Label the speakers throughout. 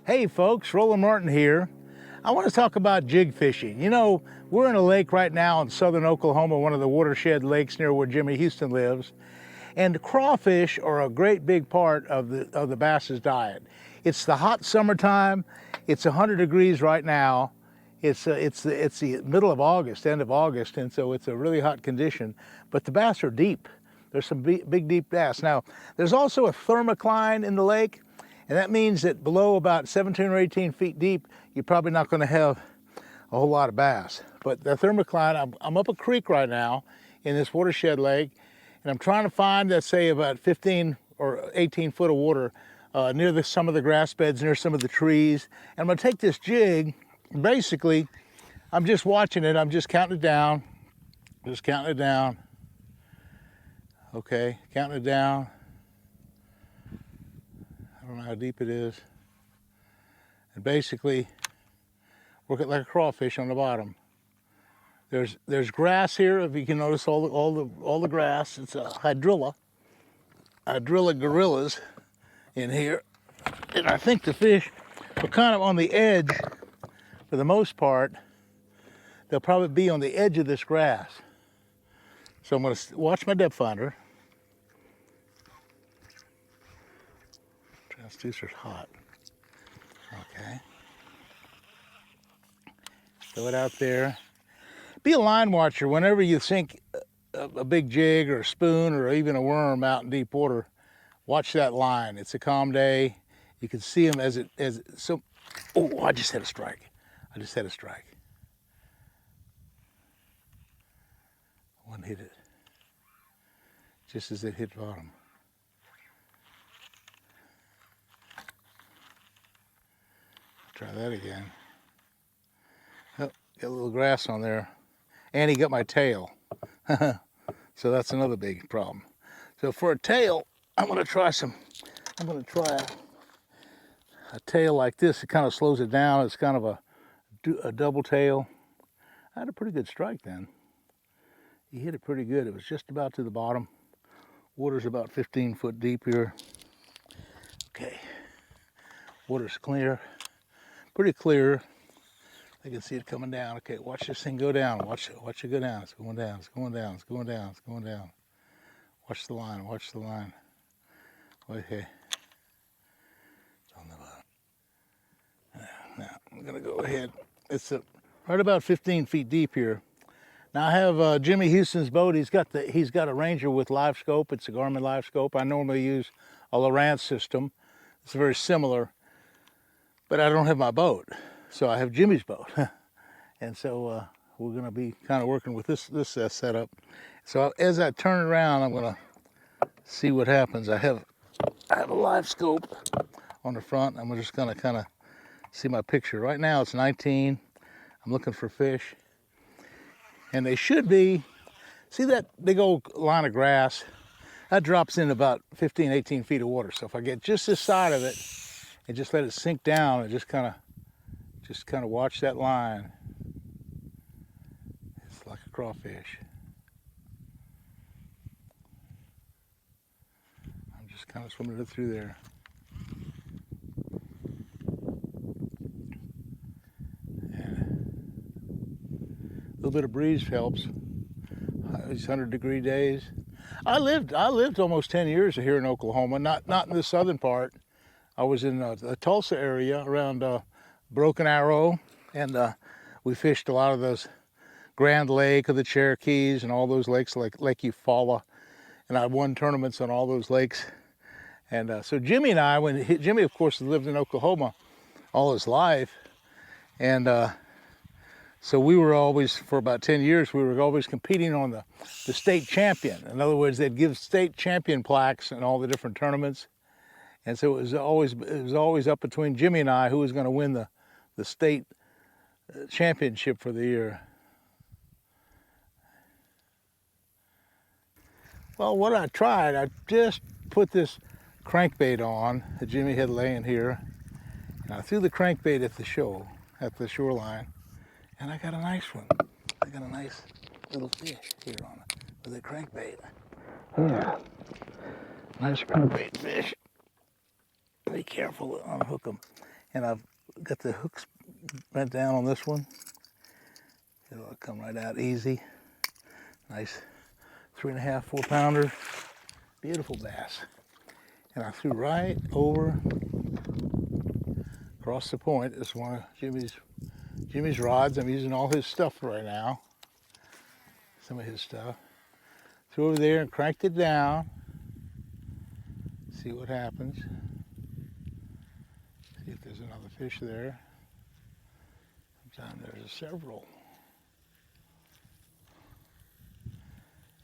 Speaker 1: Hey folks, Roland Martin here. I want to talk about jig fishing. You know, we're in a lake right now in southern Oklahoma, one of the watershed lakes near where Jimmy Houston lives. And crawfish are a great big part of the bass's diet. It's the hot summertime. It's 100 degrees right now. It's the middle of August, end of August, and so it's a really hot condition. But the bass are deep. There's some big deep bass. Now, there's also a thermocline in the lake. And that means that below about 17 or 18 feet deep, you're probably not going to have a whole lot of bass. But the thermocline, I'm up a creek right now in this watershed lake, and I'm trying to find, let's say, about 15 or 18 foot of water near some of the grass beds, near some of the trees. And I'm going to take this jig. Basically, I'm just watching it. I'm just counting it down. Just counting it down. Okay, counting it down. I don't know how deep it is. And basically, work it like a crawfish on the bottom. There's grass here. If you can notice all the grass, it's a hydrilla gorillas in here. And I think the fish are kind of on the edge for the most part. They'll probably be on the edge of this grass. So I'm going to watch my depth finder. Transducer's hot. Okay. Throw it out there. Be a line watcher whenever you sink a big jig or a spoon or even a worm out in deep water. Watch that line. It's a calm day. You can see them so. Oh, I just had a strike. One hit it just as it hit bottom. Try that again. Oh, got a little grass on there. And he got my tail. So that's another big problem. So for a tail, I'm gonna try a tail like this. It kind of slows it down. It's kind of a double tail. I had a pretty good strike then. He hit it pretty good. It was just about to the bottom. Water's about 15 foot deep here. Okay, water's clear. Pretty clear. I can see it coming down. Okay, watch this thing go down. Watch it go down. It's going down. It's going down. It's going down. It's going down. Watch the line. Watch the line. Okay. It's on the bottom. Now I'm gonna go ahead. It's right about 15 feet deep here. Now I have Jimmy Houston's boat. He's got a Ranger with live scope. It's a Garmin live scope. I normally use a Roland system. It's very similar. But I don't have my boat, so I have Jimmy's boat. And so we're gonna be kind of working with this setup. So as I turn around, I'm gonna see what happens. I have a live scope on the front. I'm just gonna kind of see my picture. Right now it's 19. I'm looking for fish. And they should be, see that big old line of grass? That drops in about 15, 18 feet of water. So if I get just this side of it, and just let it sink down and just kind of watch that line. It's like a crawfish. I'm just kind of swimming it through there. And a little bit of breeze helps. These 100-degree days. I lived almost 10 years here in Oklahoma, not in the southern part. I was in the Tulsa area around Broken Arrow, and we fished a lot of those Grand Lake of the Cherokees and all those lakes like Lake Eufaula, and I won tournaments on all those lakes. And so Jimmy and I, Jimmy of course lived in Oklahoma all his life, and so we were always, for about 10 years, we were always competing on the state champion. In other words, they'd give state champion plaques in all the different tournaments. And so it was always up between Jimmy and I who was going to win the state championship for the year. Well, what I tried, I just put this crankbait on that Jimmy had laying here, and I threw the crankbait at the shoreline, and I got a nice one. I got a nice little fish here on it with a crankbait. Yeah, nice crankbait fish. Be careful, unhook them. And I've got the hooks bent down on this one. It'll come right out easy. Nice 3.5, 4-pounder. Beautiful bass. And I threw right over across the point. It's one of Jimmy's rods. I'm using all his stuff right now. Some of his stuff. Threw over there and cranked it down. See what happens. See if there's another fish there. Sometimes there's several.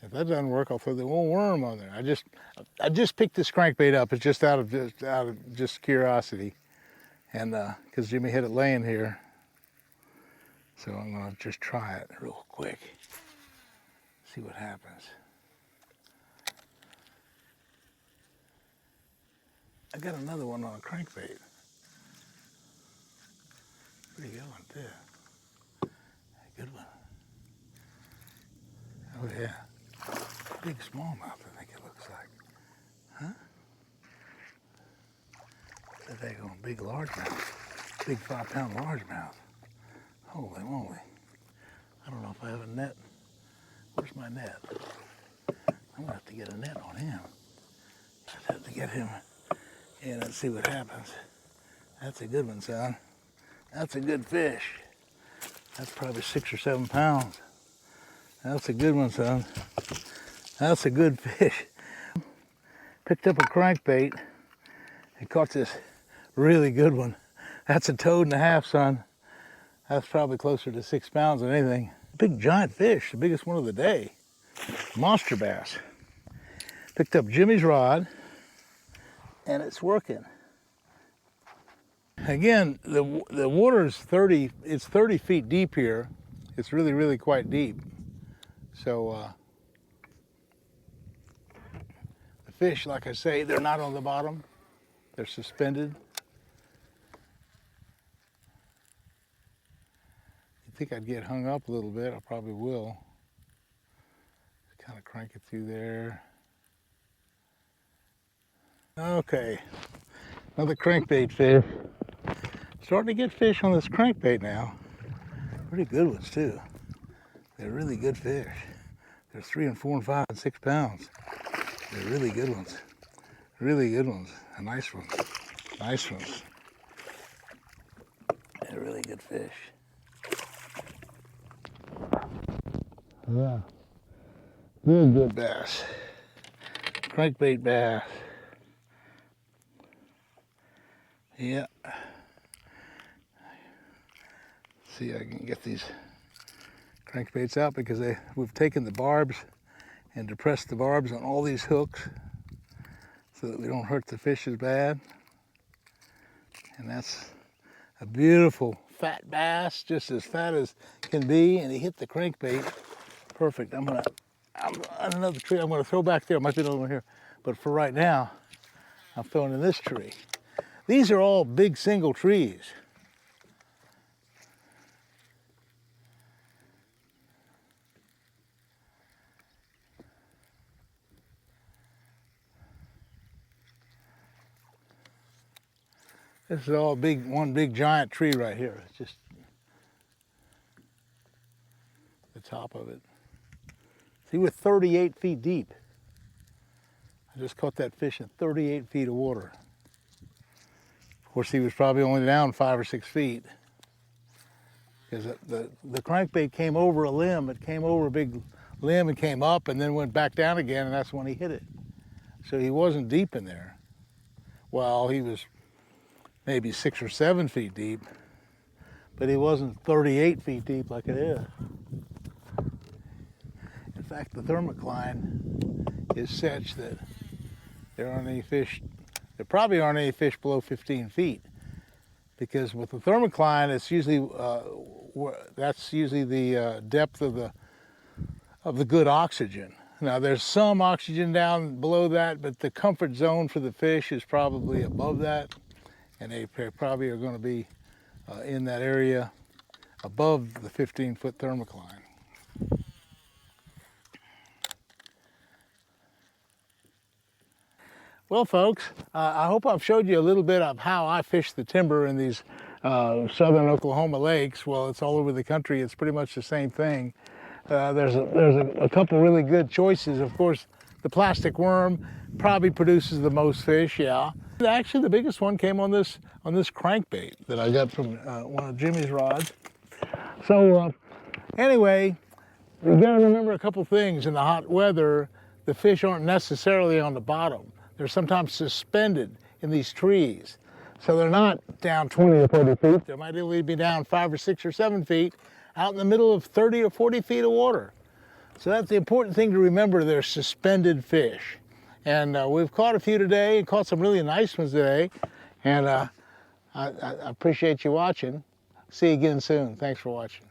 Speaker 1: If that doesn't work, I'll throw the little worm on there. I just picked this crankbait up. It's just out of curiosity, and because Jimmy had it laying here, so I'm gonna just try it real quick. See what happens. I got another one on a crankbait. Pretty good one too. Good one. Oh yeah. Big smallmouth, I think it looks like. Huh? They're going big largemouth. Big 5-pound largemouth. Holy moly. I don't know if I have a net. Where's my net? I'm gonna have to get a net on him. Just have to get him in and see what happens. That's a good one, son. That's a good fish. That's probably 6 or 7 pounds. That's a good one, son. That's a good fish. Picked up a crankbait and caught this really good one. That's a toad and a half, son. That's probably closer to 6 pounds than anything. Big giant fish, the biggest one of the day. Monster bass. Picked up Jimmy's rod and it's working. Again, the water is 30 feet deep here. It's really, really quite deep. So the fish, like I say, they're not on the bottom. They're suspended. You'd think I'd get hung up a little bit. I probably will. Just kind of crank it through there. Okay, another crankbait fish. Starting to get fish on this crankbait now. Pretty good ones too. They're really good fish. They're 3 and 4 and 5 and 6 pounds. They're really good ones. Really good ones. A nice ones. Nice ones. They're really good fish. Yeah. Good bass. Crankbait bass. Yeah. See, I can get these crankbaits out because we've taken the barbs and depressed the barbs on all these hooks so that we don't hurt the fish as bad. And that's a beautiful fat bass, just as fat as can be, and he hit the crankbait perfect. I'm on another tree I'm gonna throw back there. Might be another one here, but for right now, I'm throwing in this tree. These are all big single trees. This is all one big giant tree right here. It's just the top of it. See, we're 38 feet deep. I just caught that fish in 38 feet of water. Of course, he was probably only down 5 or 6 feet. Because the crankbait came over a limb. It came over a big limb and came up and then went back down again, and that's when he hit it. So he wasn't deep in there. Well, he was maybe 6 or 7 feet deep, but he wasn't 38 feet deep like it is. In fact, the thermocline is such that there probably aren't any fish below 15 feet, because with the thermocline, it's usually that's usually the depth of the good oxygen. Now there's some oxygen down below that, but the comfort zone for the fish is probably above that, and they probably are going to be in that area above the 15-foot thermocline. Well, folks, I hope I've showed you a little bit of how I fish the timber in these southern Oklahoma lakes. Well, it's all over the country. It's pretty much the same thing. There's a couple really good choices. Of course, the plastic worm probably produces the most fish, yeah. Actually, the biggest one came on this crankbait that I got from one of Jimmy's rods. So anyway, you gotta remember a couple things. In the hot weather, the fish aren't necessarily on the bottom. They're sometimes suspended in these trees. So they're not down 20 or 30 feet. They might only be down 5 or 6 or 7 feet out in the middle of 30 or 40 feet of water. So that's the important thing to remember. They're suspended fish. And we've caught a few today, and caught some really nice ones today. And I appreciate you watching. See you again soon. Thanks for watching.